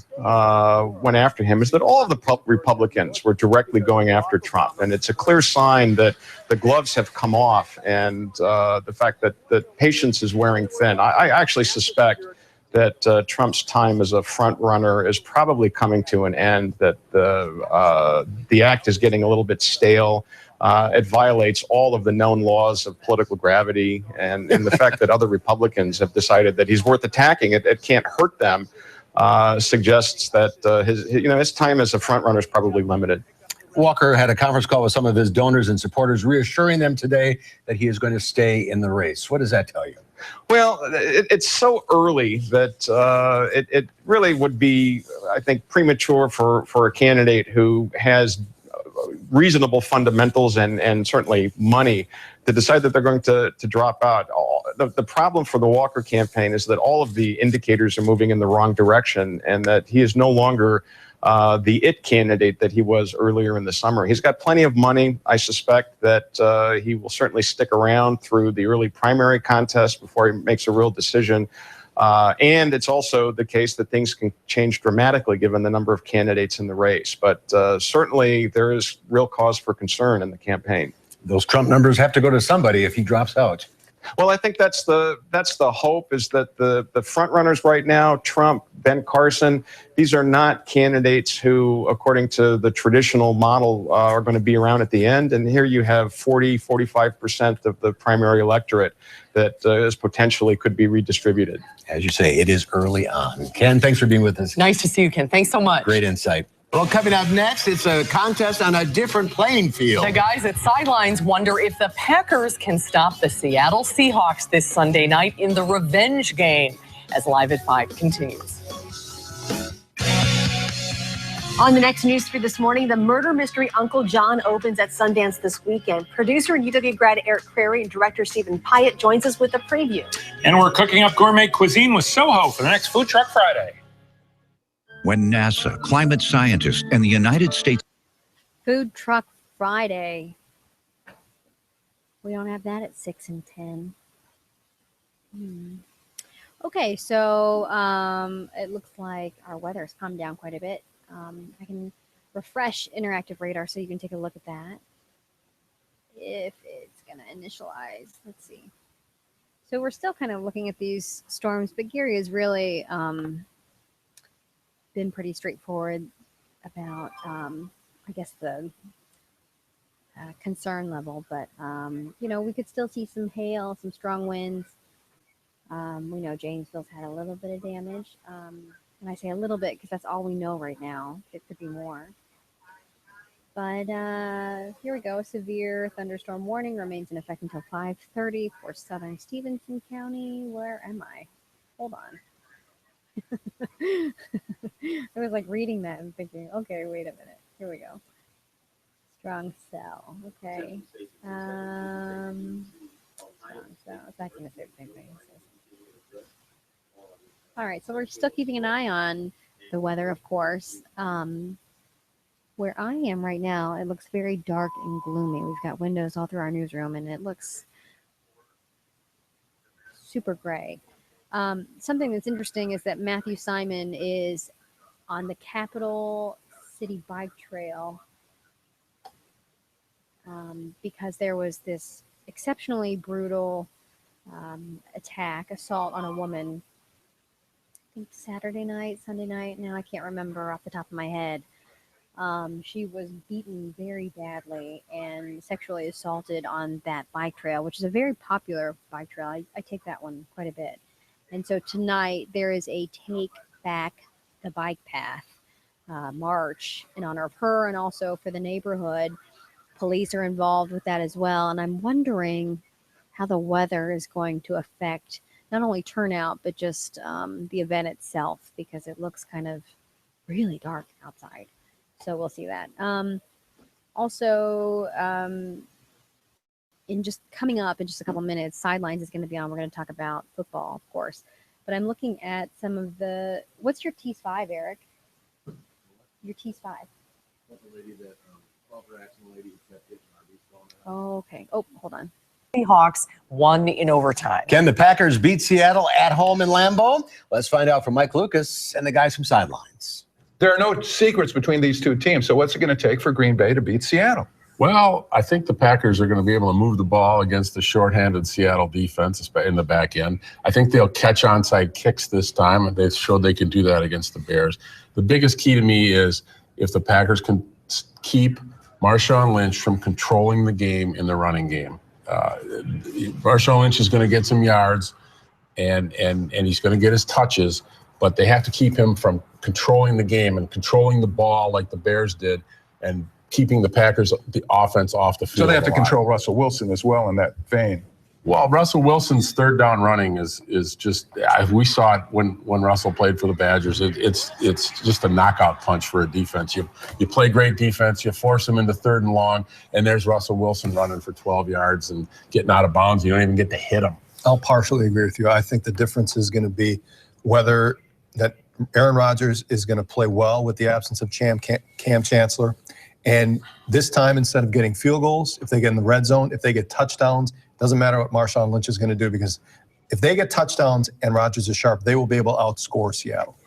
went after him, is that all of the Republicans were directly going after Trump. And it's a clear sign that the gloves have come off, and the fact that patience is wearing thin. I actually suspect that Trump's time as a front runner is probably coming to an end, that the act is getting a little bit stale. It violates all of the known laws of political gravity, and the fact that other Republicans have decided that he's worth attacking, it can't hurt them, suggests that his time as a front runner is probably limited. Walker had a conference call with some of his donors and supporters, reassuring them today that he is going to stay in the race. What does that tell you? Well, it's so early that it really would be, I think, premature for a candidate who has reasonable fundamentals and certainly money to decide that they're going to drop out. The problem for the Walker campaign is that all of the indicators are moving in the wrong direction, and that he is no longer the it candidate that he was earlier in the summer. He's got plenty of money. I suspect that he will certainly stick around through the early primary contest before he makes a real decision. And it's also the case that things can change dramatically given the number of candidates in the race. But certainly there is real cause for concern in the campaign. Those Trump numbers have to go to somebody if he drops out. Well, I think that's the hope, is that the front runners right now, Trump, Ben Carson, these are not candidates who, according to the traditional model, are going to be around at the end. And here you have 45% of the primary electorate that is potentially could be redistributed. As you say, it is early on. Ken, thanks for being with us. Nice to see you, Ken. Thanks so much. Great insight. Well, coming up next, it's a contest on a different playing field. The guys at Sidelines wonder if the Packers can stop the Seattle Seahawks this Sunday night in the revenge game, as Live at 5 continues. On the next news for this morning, the murder mystery Uncle John opens at Sundance this weekend. Producer and UW grad Eric Crary and director Stephen Pyatt joins us with a preview. And we're cooking up gourmet cuisine with Soho for the next Food Truck Friday. When NASA, climate scientists, and the United States... Food Truck Friday. We don't have that at 6 and 10. Okay, so it looks like our weather has calmed down quite a bit. I can refresh interactive radar so you can take a look at that. If it's going to initialize, let's see. So we're still kind of looking at these storms, but Gary has really been pretty straightforward about, I guess, the concern level. But, you know, we could still see some hail, some strong winds. We know Janesville's had a little bit of damage. And I say a little bit because that's all we know right now. It could be more. But here we go. Severe thunderstorm warning remains in effect until 5:30 for southern Stevenson County. Where am I? Hold on. I was like reading that and thinking, okay, wait a minute. Here we go. Strong cell. Okay. Strong cell. It's not going to say the same thing. All right, so we're still keeping an eye on the weather, of course. Where I am right now, it looks very dark and gloomy. We've got windows all through our newsroom, and it looks super gray. Something that's interesting is that Matthew Simon is on the Capitol City Bike Trail because there was this exceptionally brutal assault on a woman. Saturday night, Sunday night. Now I can't remember off the top of my head. She was beaten very badly and sexually assaulted on that bike trail, which is a very popular bike trail. I take that one quite a bit. And so tonight there is a Take Back the Bike Path march in honor of her and also for the neighborhood. Police are involved with that as well. And I'm wondering how the weather is going to affect not only turnout, but just the event itself, because it looks kind of really dark outside. So we'll see that. Also, in just coming up in just a couple minutes, Sidelines is going to be on. We're going to talk about football, of course. But I'm looking at some of the, what's your T's 5, Eric? Your T's 5. That's the lady that, lady that hit Oh, okay. Oh, hold on. Seahawks won in overtime. Can the Packers beat Seattle at home in Lambeau? Let's find out from Mike Lucas and the guys from Sidelines. There are no secrets between these two teams. So what's it going to take for Green Bay to beat Seattle? Well, I think the Packers are going to be able to move the ball against the shorthanded Seattle defense in the back end. I think they'll catch onside kicks this time, and they showed they can do that against the Bears. The biggest key to me is if the Packers can keep Marshawn Lynch from controlling the game in the running game. Marshawn Lynch is going to get some yards, and he's going to get his touches, but they have to keep him from controlling the game and controlling the ball like the Bears did, and keeping the Packers, the offense off the field. So they have to control Russell Wilson as well in that vein. Well, Russell Wilson's third down running is just, we saw it when Russell played for the Badgers. It's just a knockout punch for a defense. You play great defense, you force them into 3rd and long, and there's Russell Wilson running for 12 yards and getting out of bounds. You don't even get to hit him. I'll partially agree with you. I think the difference is going to be whether that Aaron Rodgers is going to play well with the absence of Cam Chancellor. And this time, instead of getting field goals, if they get in the red zone, if they get touchdowns, doesn't matter what Marshawn Lynch is going to do, because if they get touchdowns and Rodgers is sharp, they will be able to outscore Seattle.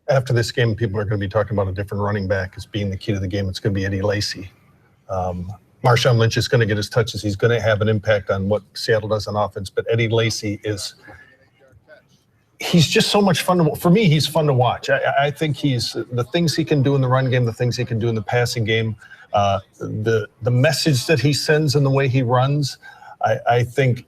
After this game, people are going to be talking about a different running back as being the key to the game. It's going to be Eddie Lacy. Marshawn Lynch is going to get his touches. He's going to have an impact on what Seattle does on offense. But Eddie Lacy he's just so much fun for me. He's fun to watch. I think the things he can do in the run game, the things he can do in the passing game, the message that he sends and the way he runs. I think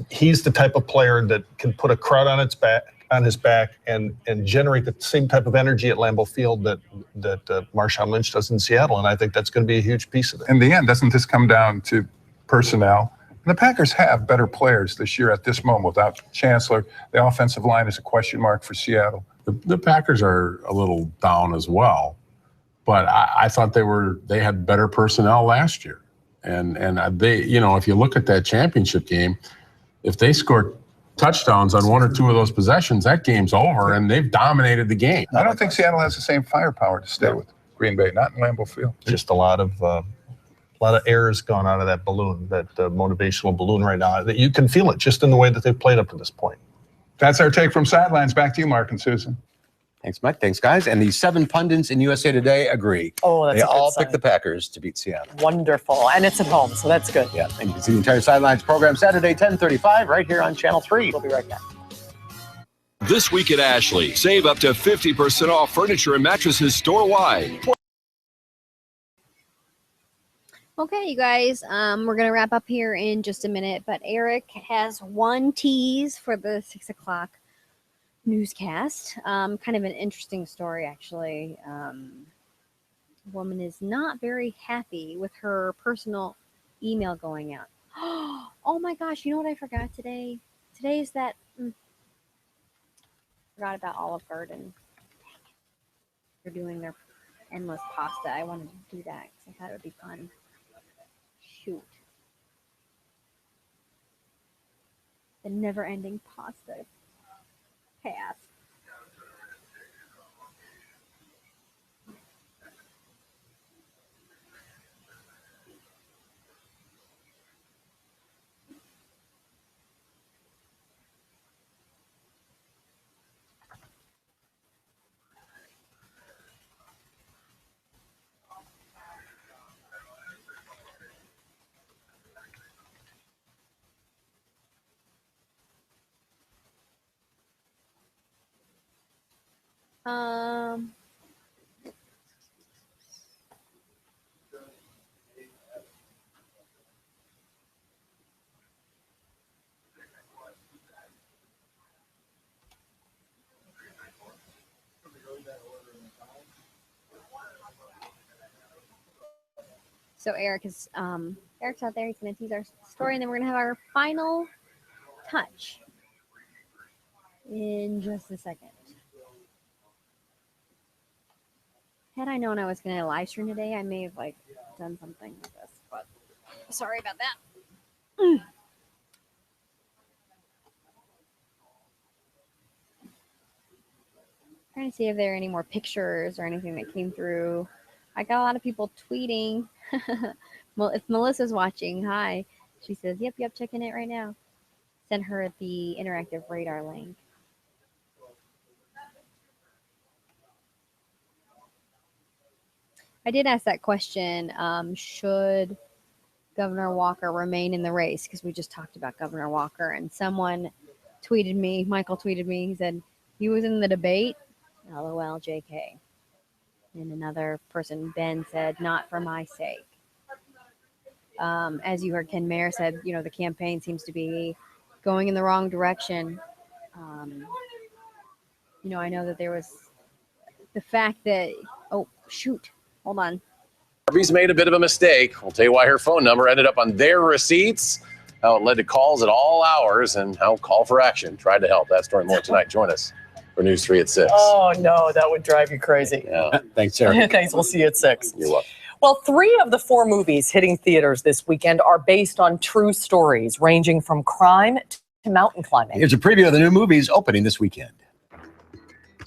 he's the type of player that can put a crowd on his back and generate the same type of energy at Lambeau Field that Marshawn Lynch does in Seattle. And I think that's going to be a huge piece of it. In the end, doesn't this come down to personnel? And the Packers have better players this year at this moment without Chancellor. The offensive line is a question mark for Seattle. The Packers are a little down as well, but I thought they had better personnel last year. And they, if you look at that championship game, if they score touchdowns on one or two of those possessions, that game's over, and they've dominated the game. I don't think Seattle has the same firepower to stay with Green Bay, not in Lambeau Field. Just a lot of airs gone out of that balloon, that motivational balloon right now. That you can feel it just in the way that they've played up to this point. That's our take from Sidelines. Back to you, Mark and Susan. Thanks, Mike. Thanks, guys. And the 7 pundits in USA Today agree. Oh, that's They a good all sign. picked the Packers to beat Seattle. Wonderful. And it's at home, so that's good. Yeah, and you can see the entire Sidelines program Saturday, 10:35, right here on Channel 3. We'll be right back. This week at Ashley, save up to 50% off furniture and mattresses store-wide. Okay, you guys, we're going to wrap up here in just a minute, but Eric has one tease for the 6 o'clock newscast. Kind of an interesting story, actually. A woman is not very happy with her personal email going out. Oh my gosh, you know what I forgot today? Today is that... forgot about Olive Garden. They're doing their endless pasta. I wanted to do that because I thought it would be fun. Shoot. The never-ending pasta. Pass. So Eric's out there. He's going to tease our story, and then we're going to have our final touch in just a second. Had I known I was going to live stream today, I may have done something like this, but sorry about that. Trying to see if there are any more pictures or anything that came through. I got a lot of people tweeting. Well, if Melissa's watching, hi. She says, yep, checking it right now. Sent her the interactive radar link. I did ask that question, should Governor Walker remain in the race? Because we just talked about Governor Walker, and someone tweeted me, Michael tweeted me, he said, he was in the debate, LOL, JK. And another person, Ben, said, not for my sake. As you heard Ken Mayer said, the campaign seems to be going in the wrong direction. I know that there was the fact that, oh, shoot, hold on. Harvey's made a bit of a mistake. I'll tell you why her phone number ended up on their receipts, how it led to calls at all hours, and how Call for Action tried to help. That story more tonight. Join us for News 3 at 6. Oh, no, that would drive you crazy. Yeah. Thanks, Sarah. Thanks. We'll see you at 6. You're welcome. Well, 3 of the 4 movies hitting theaters this weekend are based on true stories, ranging from crime to mountain climbing. Here's a preview of the new movies opening this weekend.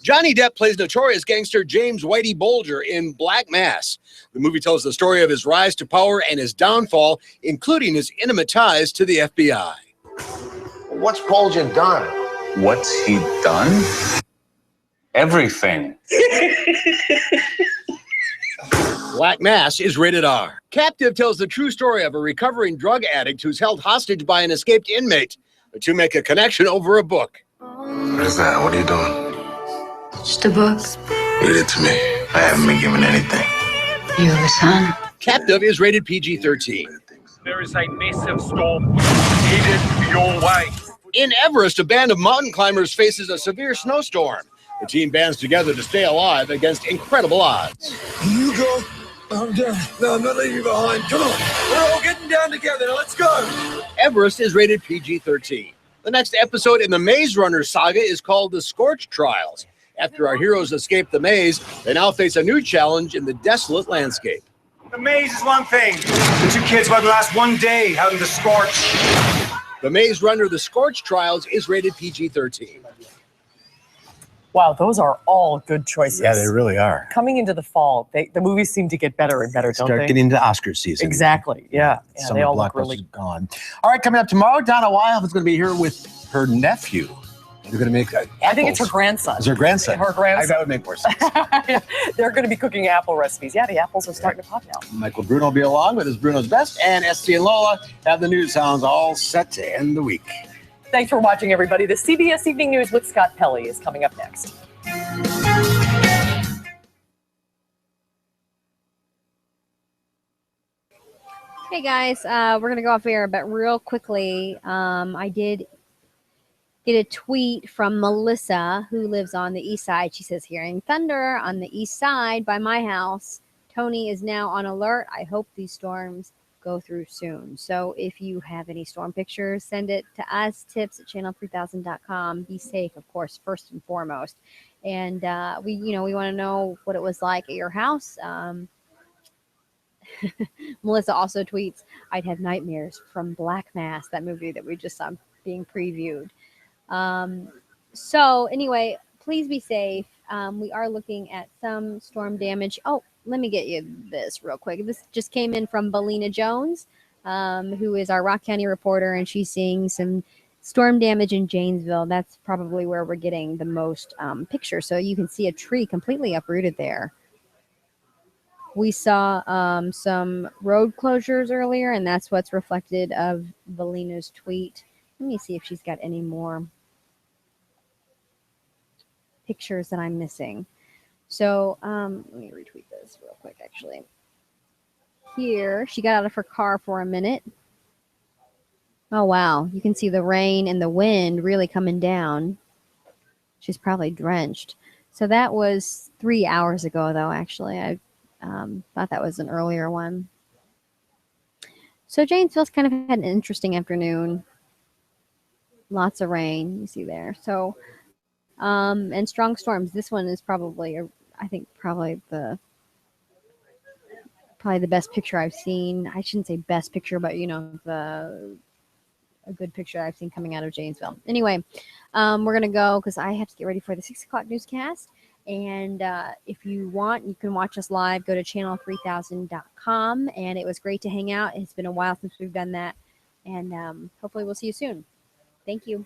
Johnny Depp plays notorious gangster James Whitey Bulger in Black Mass. The movie tells the story of his rise to power and his downfall, including his intimate ties to the FBI. What's Bulger done? What's he done? Everything. Black Mass is rated R. Captive tells the true story of a recovering drug addict who's held hostage by an escaped inmate. The two make a connection over a book. What is that? What are you doing? Just a book. Read it to me. I haven't been given anything. You have a son. Captive is rated PG-13. There is a massive storm headed your way. In Everest, a band of mountain climbers faces a severe snowstorm. The team bands together to stay alive against incredible odds. You go. I'm done. No, I'm not leaving you behind. Come on. We're all getting down together. Now let's go. Everest is rated PG-13. The next episode in the Maze Runner saga is called The Scorch Trials. After our heroes escape the maze, they now face a new challenge in the desolate landscape. The maze is one thing. The two kids won't last one day out in the scorch. The Maze Runner The Scorch Trials is rated PG-13. Wow, those are all good choices. Yeah, they really are. Coming into the fall, the movies seem to get better and better, don't Start they? getting into Oscar season. Exactly. Yeah. Some They of all the look really. blockbusters gone. All right, coming up tomorrow, Donna Wyoff is going to be here with her nephew. They're going to make I think it's her grandson. It's her grandson. Her grandson. That would make more sense. They're going to be cooking apple recipes. Yeah, the apples are starting to pop now. Michael Bruno will be along with his Bruno's Best, and SC and Lola have the news sounds all set to end the week. Thanks for watching, everybody. The CBS Evening News with Scott Pelley is coming up next. Hey guys, we're gonna go off air, but real quickly, I did get a tweet from Melissa, who lives on the east side. She says, "Hearing thunder on the east side by my house. Tony is now on alert. I hope these storms go through soon." So if you have any storm pictures, send it to us, tips@channel3000.com. Be safe, of course, first and foremost. And we want to know what it was like at your house. Melissa also tweets, "I'd have nightmares from Black Mass," that movie that we just saw being previewed. So anyway, please be safe. We are looking at some storm damage. Oh, let me get you this real quick. This just came in from Belina Jones, who is our Rock County reporter, and she's seeing some storm damage in Janesville. That's probably where we're getting the most pictures. So you can see a tree completely uprooted there. We saw some road closures earlier, and that's what's reflected of Belina's tweet. Let me see if she's got any more pictures that I'm missing. So let me retweet this real quick, actually. Here, she got out of her car for a minute. Oh, wow. You can see the rain and the wind really coming down. She's probably drenched. So that was 3 hours ago, though, actually. I thought that was an earlier one. So Janesville's kind of had an interesting afternoon. Lots of rain, you see there. So, and strong storms. This one is probably, I think, probably the best picture I've seen. I shouldn't say best picture, but a good picture I've seen coming out of Janesville. Anyway, we're gonna go because I have to get ready for the 6 o'clock newscast. And if you want, you can watch us live. Go to channel3000.com. And it was great to hang out. It's been a while since we've done that. And hopefully we'll see you soon. Thank you.